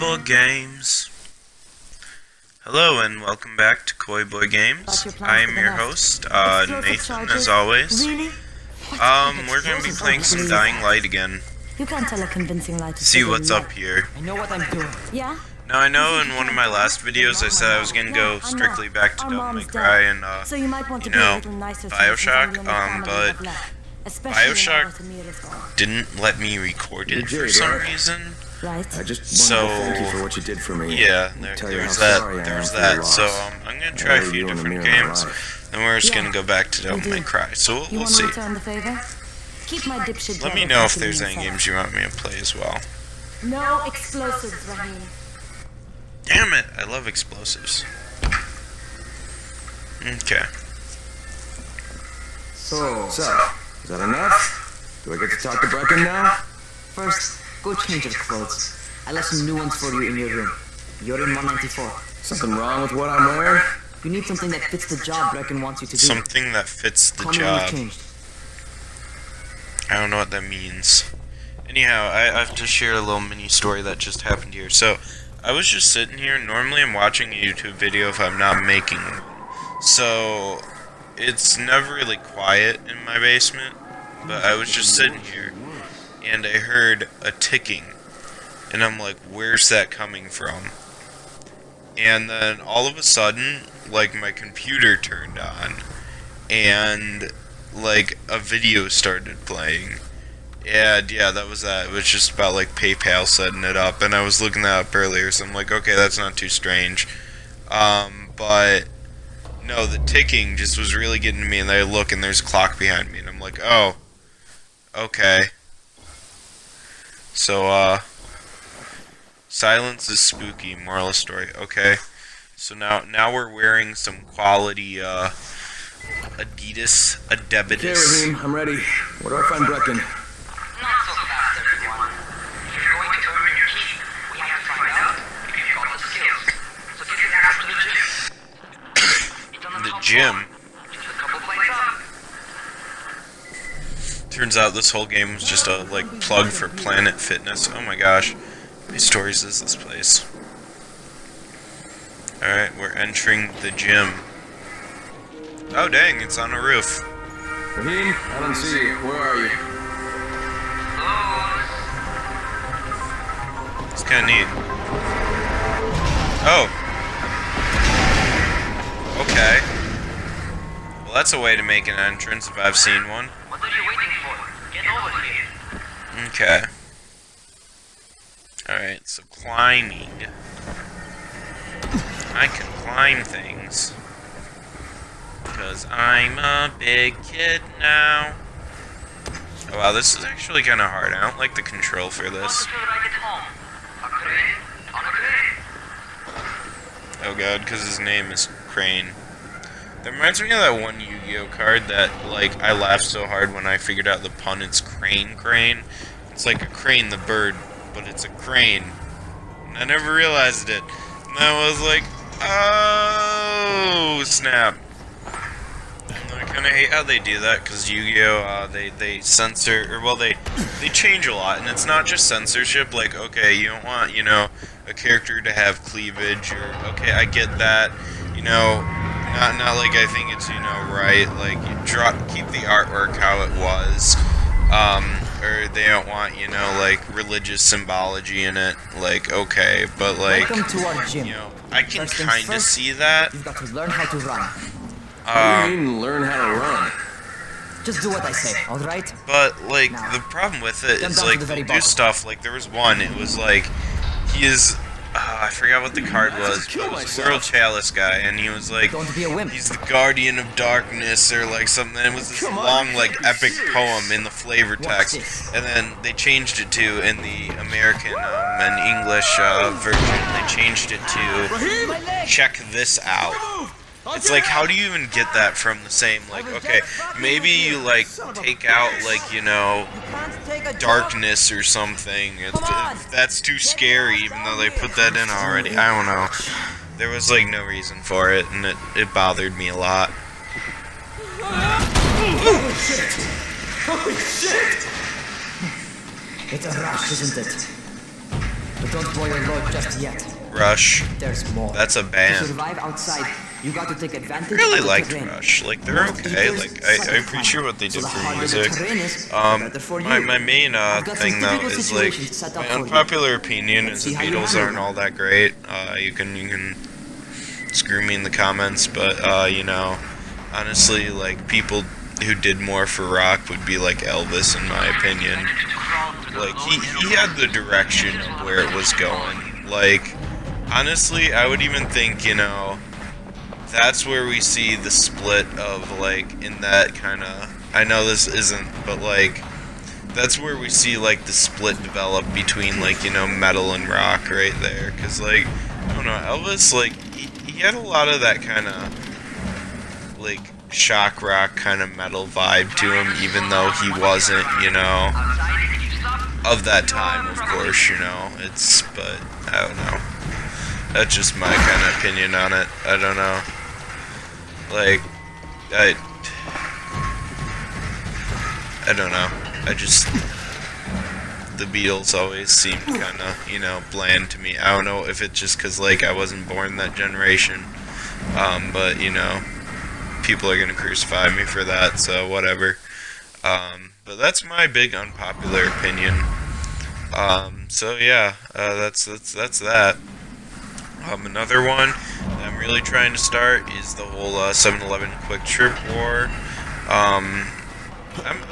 Koiboy Games. Hello and welcome back to Koiboy Games. I am your host, Nathan, as always. We're gonna be playing some Dying Light again. You can't tell a convincing lie to See what's up here. I know what I'm doing. Yeah? Now I know in one of my last videos I said I was gonna go strictly back to Devil May Cry and So you might want to you know, be a little nicer to Bioshock, the family but have left, especially Bioshock when Altamir is gone, didn't let me record it for some reason. right? I just So, wanted to thank you for what you did for me. Yeah, Tell you there's how that. sorry I am There's for your that. loss. So I'm gonna try a I owe few you and different Amir my games, life. then we're just Yeah, gonna go back to Devil we May do. Cry. So You we'll want to see. return the favor? Keep my dipshit Let me brother know if from there's any yourself. games you want me to play as well. No explosives, Rahim. Damn it! I love explosives. Okay. So, is that enough? Do I get to talk to Brecken now? First, go change your clothes. I left some new ones for you in your room. You're in 194. Something wrong with what I'm wearing? You need something that fits the job Brecken wants you to do. Something that fits the Call me when you've job. changed. I don't know what that means. Anyhow, I have to share a little mini story that just happened here. So, I was just sitting here. Normally I'm watching a YouTube video if I'm not making one. So, it's never really quiet in my basement. But I was just sitting here, and I heard a ticking. And I'm like, where's that coming from? And then all of a sudden, like, my computer turned on. And like a video started playing, and yeah, that was that. It was just about like PayPal setting it up, and I was looking that up earlier, so I'm like, okay, that's not too strange. But no, the ticking just was really getting to me, and I look and there's a clock behind me, and I'm like, oh, okay. So silence is spooky, moral of the story. Okay, so now we're wearing some quality Adidas. Okay, Rahim, I'm ready. Where do I find Brecken? Not so fast, everyone. If you're going to earn your keep, we have to find out if you've got the skills. So get your ass to the gym. It's on The top gym. floor. Just a couple plates up. Turns out this whole game was just a like plug for Planet Fitness. Oh my gosh, how many stories is this place? Alright, we're entering the gym. Oh dang, it's on a roof. Rahim, I don't see you. Where are you? It's kinda neat. Oh. Okay. Well, that's a way to make an entrance if I've seen one. What are you waiting for? Get over here. Okay. Alright, so climbing. I can climb things. Because I'm a big kid now. Oh wow, this is actually kind of hard. I don't like the control for this. Until I get home. A crane on a crane. Oh god, because his name is Crane. That reminds me of that one Yu-Gi-Oh card that, like, I laughed so hard when I figured out the pun. It's Crane. It's like a crane, the bird, but it's a crane. And I never realized it. And I was like, oh, snap. I kind of hate how they do that, because Yu-Gi-Oh, they censor, or well, they change a lot, and it's not just censorship, like, okay, you don't want, you know, a character to have cleavage, or, okay, I get that, you know, not like I think it's, you know, right, like, keep the artwork how it was, or they don't want, you know, like, religious symbology in it, like, okay, but, like, Welcome to our gym. you know, I can First things kind of first, see that. You've got to learn how to run. What do you mean, learn how to run? Just do what I say, alright? But, like, Now, the problem with it come is, down to like, the very they'll do bottom. stuff, like, there was one, it was, like, he is, I forgot what the card was, but it was a World Chalice guy, and he was, like, Don't be a wimp. he's the Guardian of Darkness, or, like, something, and it was this long, like, epic poem in the flavor text, this. and then they changed it to, in the American and English version, they changed it to, check this out. It's like, how do you even get that from the same, like, okay, maybe you, like, take out, like, you know, darkness or something. If that's too scary, even though they put that in already. I don't know. There was, like, no reason for it, and it bothered me a lot. It's a rush, isn't it? But don't blow your load just yet. Rush. There's more. That's a To band. survive outside, you got to take advantage Really of the liked terrain. Rush. Like, they're okay. Like, I appreciate what they So did the for harder music. the terrain is, the better for you. My main I've got some thing though typical is like situations set up my for you. unpopular opinion Let's is the see how you Beatles handle aren't it. all that great. You can screw me in the comments, but you know, honestly, like people who did more for rock would be like Elvis, in my opinion. Like he had the direction of where it was going. Like honestly, I would even think, you know, that's where we see the split of like in that kind of, I know this isn't, but like that's where we see like the split develop between like, you know, metal and rock right there. Cause like, I don't know, Elvis, like he had a lot of that kind of like shock rock kind of metal vibe to him, even though he wasn't, you know, of that time, of course, you know. It's, but I don't know. That's just my kind of opinion on it. I don't know. Like, I don't know. I just, the Beatles always seemed kind of, you know, bland to me. I don't know if it's just because, like, I wasn't born that generation. But, you know, people are gonna crucify me for that, so whatever. But that's my big unpopular opinion. So yeah, that's that. Another one that I'm really trying to start is the whole 7-Eleven Quick Trip war. I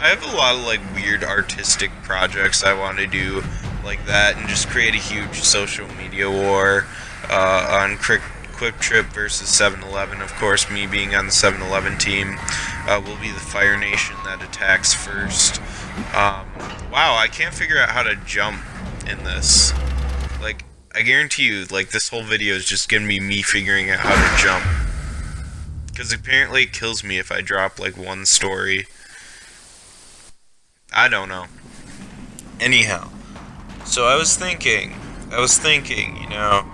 have a lot of like weird artistic projects I want to do like that, and just create a huge social media war on Quick Trip versus 7-Eleven. Of course, me being on the 7-Eleven team, will be the Fire Nation that attacks first. Wow, I can't figure out how to jump in this. Like, I guarantee you, like, this whole video is just gonna be me figuring out how to jump. Because apparently it kills me if I drop, like, one story. I don't know. Anyhow. So I was thinking, you know,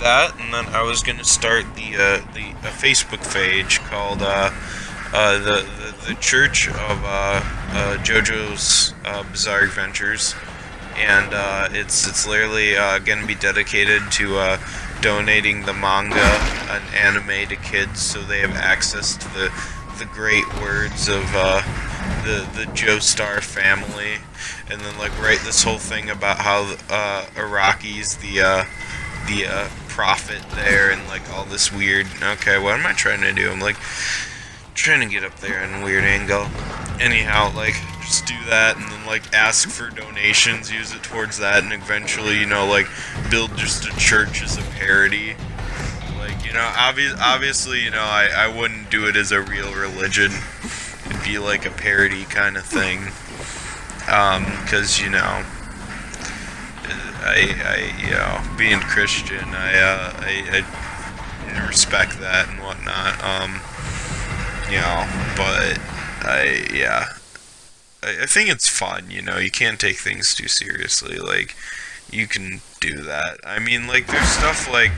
that, and then I was gonna start a Facebook page called, the Church of, JoJo's, Bizarre Adventures. And it's literally going to be dedicated to donating the manga and anime to kids, so they have access to the great words of the Joestar family, and then like write this whole thing about how Araki's the prophet there, and like all this weird. Okay, what am I trying to do? I'm like trying to get up there in a weird angle. Anyhow, like, just do that, and then like ask for donations, use it towards that, and eventually, you know, like build just a church as a parody. Like, you know, obviously, you know, I wouldn't do it as a real religion. It'd be like a parody kind of thing. Cause, you know, I you know, being Christian, I respect that and whatnot. You know, but I think it's fun, you know, you can't take things too seriously, like, you can do that. I mean, like, there's stuff like,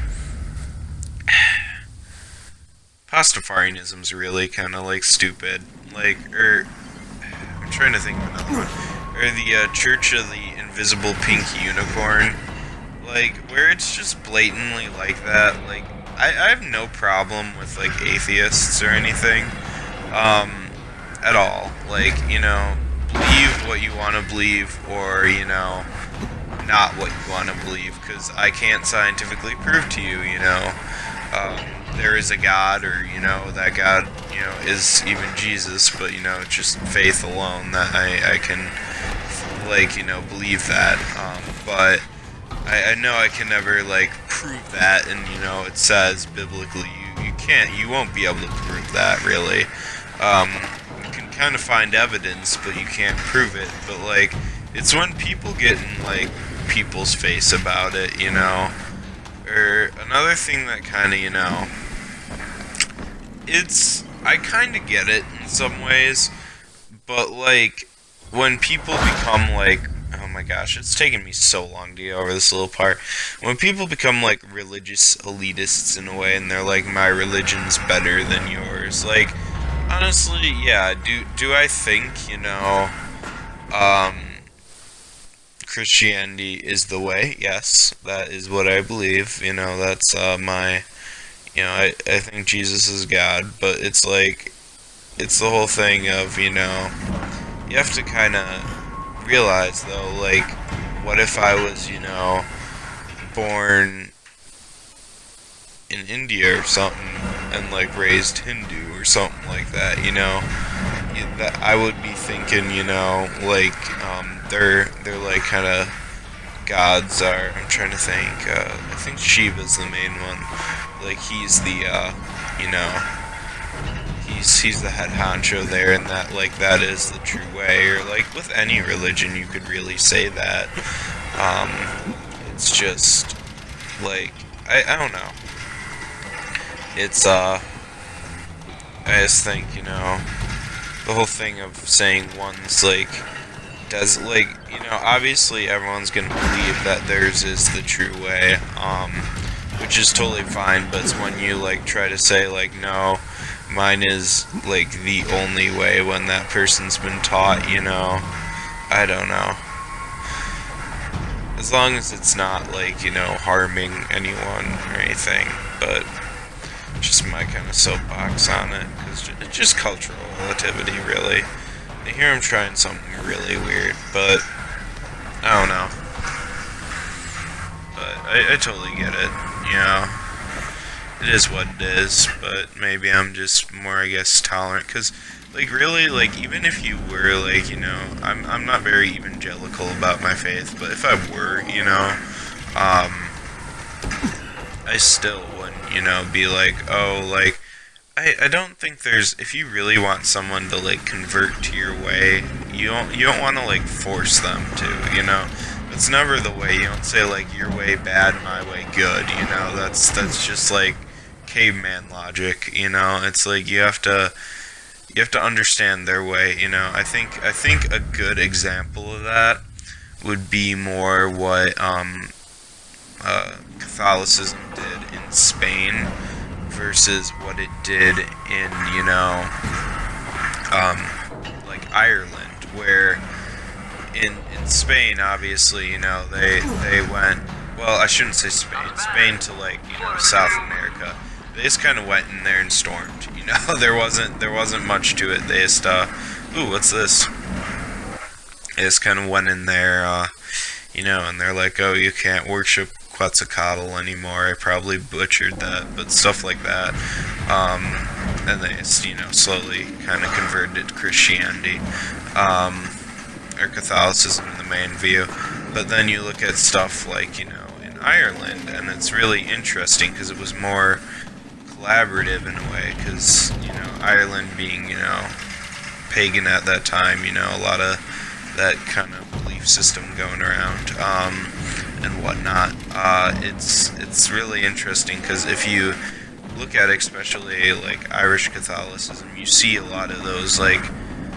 Pastafarianism's really kind of, like, stupid, like, I'm trying to think of another one, or the, Church of the Invisible Pink Unicorn, like, where it's just blatantly like that. Like, I have no problem with, like, atheists or anything, at all. Like, you know, believe what you want to believe, or, you know, not what you want to believe, because I can't scientifically prove to you, you know, there is a God, or, you know, that God, you know, is even Jesus, but, you know, it's just faith alone that I can, like, you know, believe that, but I know I can never, like, prove that, and, you know, it says biblically you won't be able to prove that, really. You can kind of find evidence, but you can't prove it. But, like, it's when people get in, like, people's face about it, you know. Or another thing that kind of, you know, I kind of get it in some ways, but, like, when people become, like, oh my gosh, it's taken me so long to get over this little part. When people become, like, religious elitists in a way, and they're like, my religion's better than yours, like, honestly, yeah, do I think, you know, Christianity is the way. Yes, that is what I believe. That's my. I think Jesus is God, but it's like, it's the whole thing of, you have to kind of realize, though, like, what if I was, born in India or something and, like, raised Hindu or something like that, that I would be thinking, like, they're like, kind of gods are, I'm trying to think, I think Shiva's the main one. Like, he's the, he's the head honcho there, and that, like, that is the true way. Or, like, with any religion, you could really say that. It's just, like, I don't know. It's, I just think, the whole thing of saying one's, like, does, like, obviously everyone's gonna believe that theirs is the true way, which is totally fine, but it's when you, like, try to say, like, no, mine is, like, the only way when that person's been taught, I don't know. As long as it's not, like, harming anyone or anything, but just my kind of soapbox on it, because it's just cultural relativity, really. I hear I'm trying something really weird, but I don't know. But I totally get it, It is what it is, but maybe I'm just more, I guess, tolerant, because, like, really, like, even if you were, like, I'm not very evangelical about my faith, but if I were, I still wouldn't, be like, oh, like, I don't think there's, if you really want someone to, like, convert to your way, you don't want to, like, force them to, It's never the way. You don't say, like, your way bad, my way good, That's just, like, caveman logic, It's like you have to understand their way, I think a good example of that would be more what Catholicism did in Spain versus what it did in, like Ireland, where in Spain, obviously, they went, well, I shouldn't say Spain to, like, South America. They just kind of went in there and stormed, there wasn't much to it. They just, ooh, what's this? They just kind of went in there, and they're like, oh, you can't worship Quetzalcoatl anymore. I probably butchered that, but stuff like that. And they just, slowly kind of converted it to Christianity, or Catholicism in the main view. But then you look at stuff like, in Ireland, and it's really interesting because it was more collaborative in a way, because, Ireland being, pagan at that time, a lot of that kind of belief system going around, and whatnot. It's really interesting because if you look at it, especially like Irish Catholicism, you see a lot of those, like,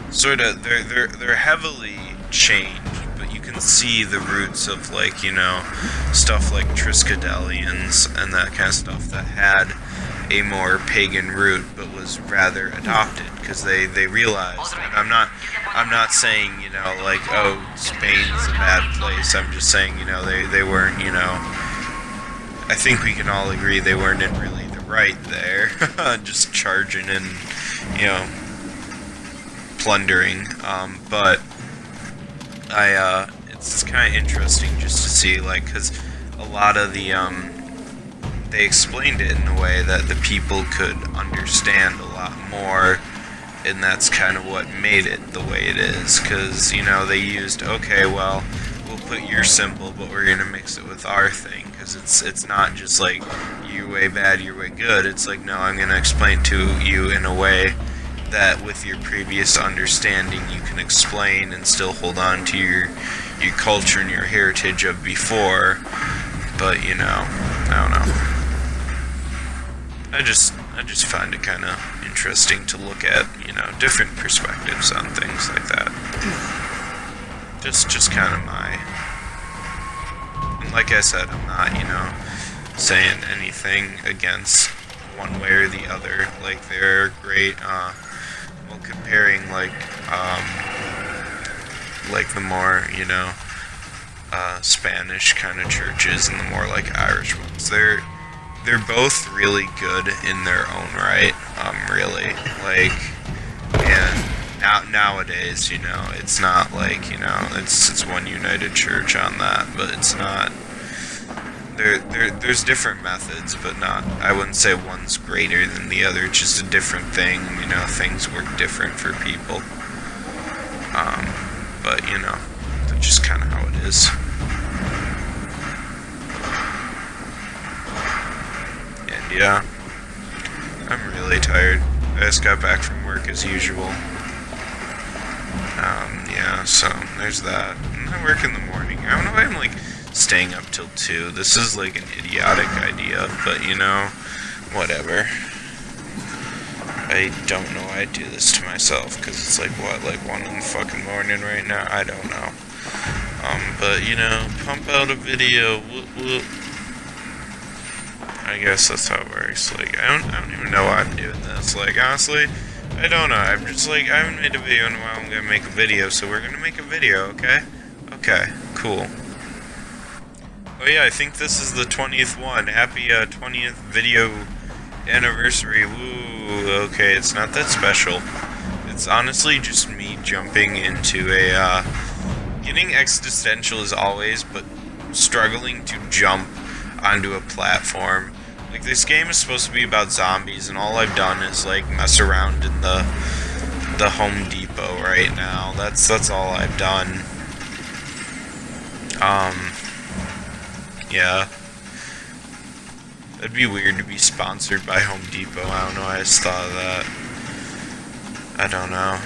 sort of, they're heavily changed, but you can see the roots of, like, stuff like Triskelions and that kind of stuff that had a more pagan root but was rather adopted because they realized, and I'm not saying, like, oh, Spain's a bad place. I'm just saying, they weren't, I think we can all agree they weren't in really the right there, just charging and, plundering, but it's kind of interesting just to see, like, because a lot of the, they explained it in a way that the people could understand a lot more, and that's kind of what made it the way it is, because, they used, okay, well, we'll put your symbol, but we're going to mix it with our thing, because it's not just like, your way bad, your way good, it's like, no, I'm going to explain to you in a way that with your previous understanding you can explain and still hold on to your culture and your heritage of before, but, I don't know. I just find it kind of interesting to look at, different perspectives on things like that. Just kind of my, and like I said, I'm not, saying anything against one way or the other. Like, they're great, well, comparing, like the more, Spanish kind of churches and the more like Irish ones. They're both really good in their own right. Really, like, and nowadays, you know, it's not like, you know, it's one united church on that, but it's not. There's different methods, but not. I wouldn't say one's greater than the other. It's just a different thing. You know, things work different for people. But you know, that's just kind of how it is. And yeah, I'm really tired. I just got back from work as usual. Yeah, so there's that. And I work in the morning. I don't know why I'm like staying up till 2. This is like an idiotic idea, but you know, whatever. I don't know why I do this to myself, because it's like, what, like 1 in the fucking morning right now? I don't know. But you know, pump out a video, whoop whoop. I guess that's how it works. Like, I don't even know why I'm doing this. Like, honestly, I don't know. I'm just like, I haven't made a video in a while. I'm gonna make a video, so we're gonna make a video, okay? Okay, cool. Oh yeah, I think this is the 20th one. Happy 20th video anniversary. Woo. Okay, it's not that special. It's honestly just me jumping into a getting existential as always, but struggling to jump onto a platform. Like, this game is supposed to be about zombies, and all I've done is like mess around in the Home Depot right now. That's all I've done. Yeah. It'd be weird to be sponsored by Home Depot. I don't know, I just thought of that. I don't know.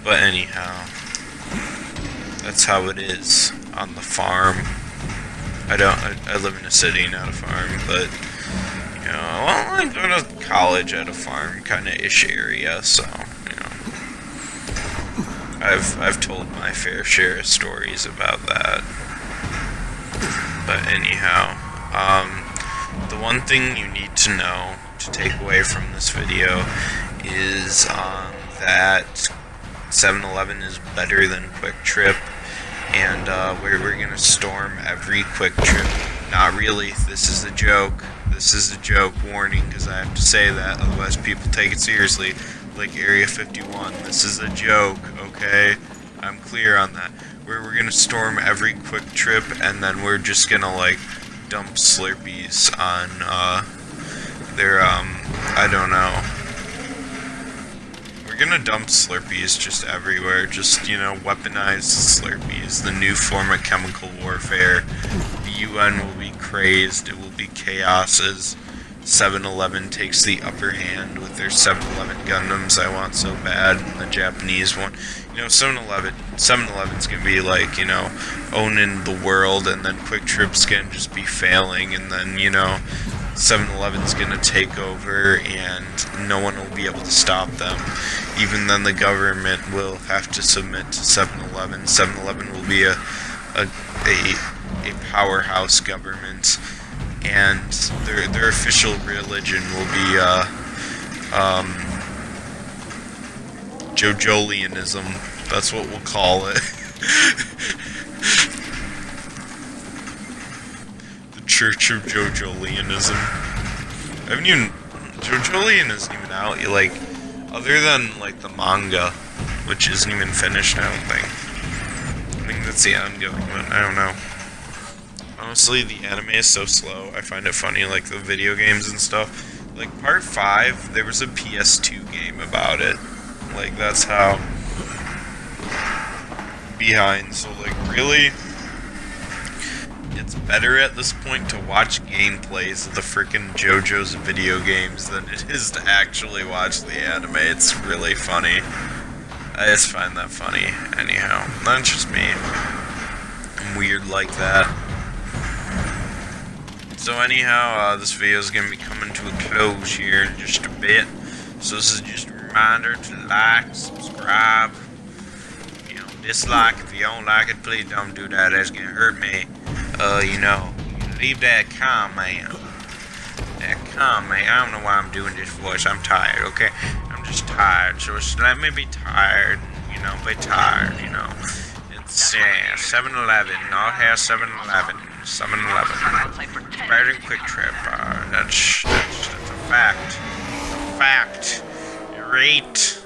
But anyhow, that's how it is on the farm. I live in a city, not a farm, but, you know, well, I go to college at a farm kind of ish area, so, you know, I've told my fair share of stories about that. But anyhow, the one thing you need to know to take away from this video is that 7-Eleven is better than Quick Trip, and we're gonna storm every Quick Trip. Not really. This is a joke. This is a joke. Warning, because I have to say that, otherwise people take it seriously. Like Area 51. This is a joke. Okay, I'm clear on that. We're gonna storm every Quick Trip, and then we're just gonna like dump Slurpees on their I don't know. We're gonna dump Slurpees just everywhere. Just, you know, weaponize Slurpees. The new form of chemical warfare. The UN will be crazed. It will be chaos as 7-Eleven takes the upper hand with their 7-Eleven Gundams I want so bad. The Japanese one. You know, 7-Eleven's gonna be like, you know, owning the world, and then Quick Trip's gonna just be failing, and then, you know, 7-Eleven's gonna take over, and no one will be able to stop them. Even then, the government will have to submit to 7-Eleven. 7-Eleven will be a powerhouse government, and their official religion will be Jojolianism. That's what we'll call it. The Church of Jojolianism. Jojolian isn't even out. Like, other than like the manga, which isn't even finished, I don't think. I think that's the ongoing one. I don't know. Honestly, the anime is so slow. I find it funny, like the video games and stuff. Like part 5, there was a PS2 game about it. Like, that's how behind. So like, really, it's better at this point to watch gameplays of the freaking JoJo's video games than it is to actually watch the anime. It's really funny. I just find that funny. Anyhow, that's just me. I'm weird like that. So anyhow, this video is going to be coming to a close here in just a bit. So this is just a reminder to like, subscribe, you know, dislike if you don't like it. Please don't do that. That's going to hurt me. You know, leave that comment. That comment. I don't know why I'm doing this voice. I'm tired, okay? I'm just tired. So just let me be tired. You know, be tired, you know. It's 7-Eleven, not here 7-Eleven, 7-Eleven. Outside for 10. Right in Quick Trip, that's a fact. Fact. You're right.